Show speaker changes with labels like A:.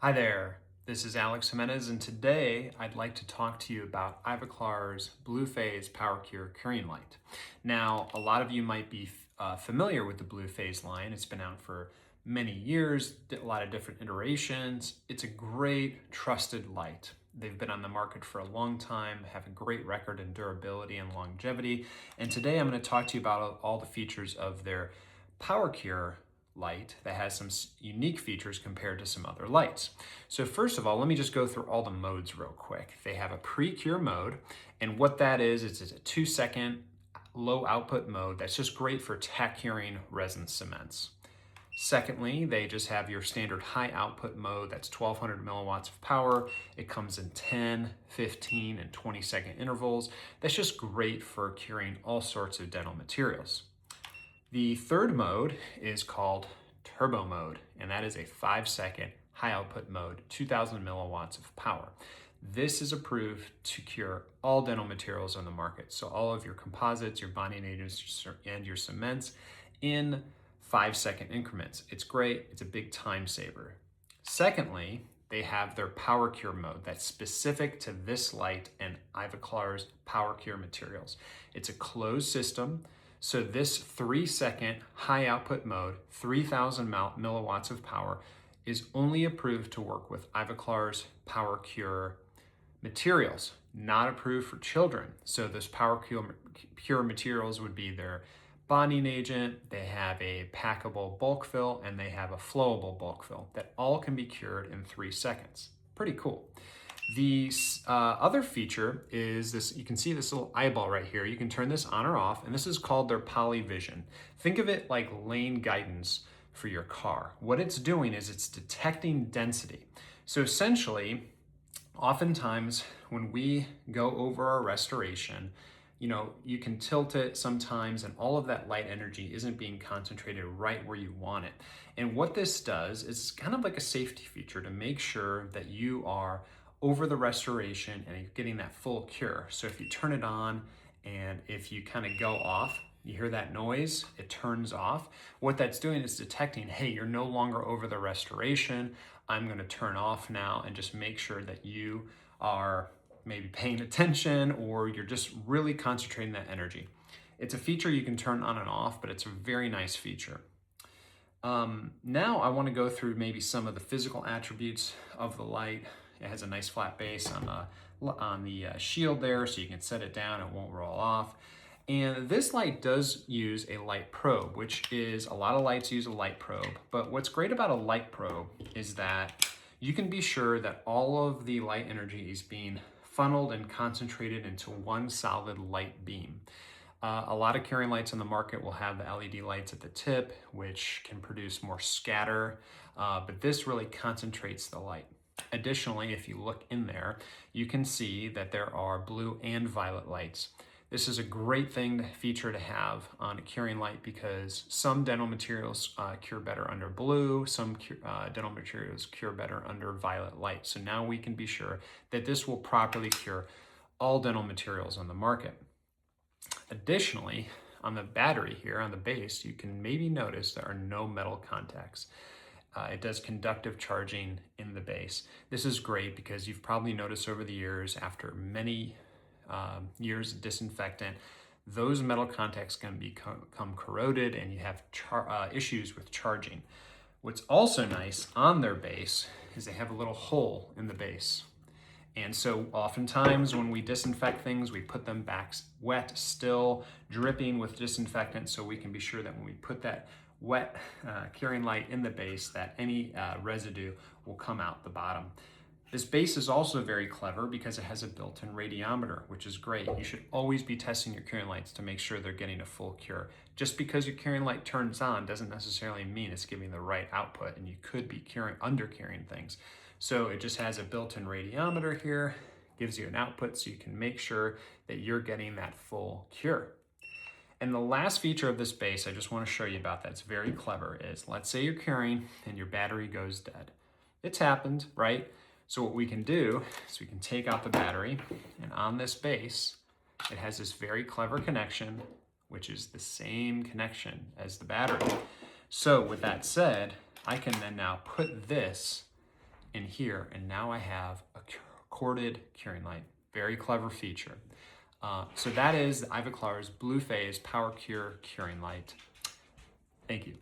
A: Hi there, this is Alex Jimenez, and today I'd like to talk to you about Ivoclar's Bluephase Powercure curing light. Now, a lot of you might be familiar with the Bluephase line. It's been out for many years, a lot of different iterations. It's a great, trusted light. They've been on the market for a long time, have a great record in durability and longevity. And today I'm going to talk to you about all the features of their Powercure light that has some unique features compared to some other lights. So first of all, let me just go through all the modes real quick. They have a pre-cure mode, and what that is it's a 2-second low output mode that's just great for curing resin cements. Secondly, they just have your standard high output mode that's 1200 milliwatts of power. It comes in 10, 15, and 20-second intervals. That's just great for curing all sorts of dental materials. The third mode is called turbo mode, and that is a 5-second high output mode, 2000 milliwatts of power. This is approved to cure all dental materials on the market. So all of your composites, your bonding agents, and your cements in 5-second increments. It's great, it's a big time saver. Secondly, they have their Powercure mode that's specific to this light and Ivoclar's Powercure materials. It's a closed system. So this 3-second high output mode, 3000 milliwatts of power, is only approved to work with Ivoclar's Powercure materials, not approved for children. So this Powercure materials would be their bonding agent, they have a packable bulk fill, and they have a flowable bulk fill that all can be cured in 3 seconds. Pretty cool. The other feature is this, you can see this little eyeball right here. You can turn this on or off, and this is called their polyvision. Think of it like lane guidance for your car. What it's doing is it's detecting density. So essentially, oftentimes when we go over our restoration, you can tilt it sometimes and all of that light energy isn't being concentrated right where you want it. And what this does is kind of like a safety feature to make sure that you are over the restoration and you're getting that full cure. So if you turn it on and if you kind of go off, you hear that noise, it turns off. What that's doing is detecting, hey, you're no longer over the restoration. I'm going to turn off now and just make sure that you are maybe paying attention or you're just really concentrating that energy. It's a feature you can turn on and off, but it's a very nice feature. Now I want to go through maybe some of the physical attributes of the light. It has a nice flat base on the shield there, so you can set it down, it won't roll off. And this light does use a light probe, which is, a lot of lights use a light probe. But what's great about a light probe is that you can be sure that all of the light energy is being funneled and concentrated into one solid light beam. A lot of curing lights on the market will have the LED lights at the tip, which can produce more scatter, but this really concentrates the light. Additionally, if you look in there, you can see that there are blue and violet lights. This is a great feature to have on a curing light because some dental materials cure better under blue, some dental materials cure better under violet light. So now we can be sure that this will properly cure all dental materials on the market. Additionally, on the battery here, on the base, you can maybe notice there are no metal contacts. It does conductive charging in the base. This is great because you've probably noticed over the years, after many years of disinfectant, those metal contacts can become corroded and you have issues with charging. What's also nice on their base is they have a little hole in the base. And so oftentimes when we disinfect things, we put them back wet, still dripping with disinfectant, so we can be sure that when we put that wet curing light in the base, that any residue will come out the bottom. This base is also very clever because it has a built-in radiometer, which is great. You should always be testing your curing lights to make sure they're getting a full cure. Just because your curing light turns on doesn't necessarily mean it's giving the right output, and you could be under curing things. So it just has a built-in radiometer here, gives you an output so you can make sure that you're getting that full cure. And the last feature of this base I just want to show you about that's very clever is, let's say you're curing and your battery goes dead. It's happened, right? So what we can do is we can take out the battery, and on this base, it has this very clever connection, which is the same connection as the battery. So with that said, I can then now put this in here, and now I have a corded curing light. Very clever feature. So that is the Ivoclar's Bluephase Powercure curing light. Thank you.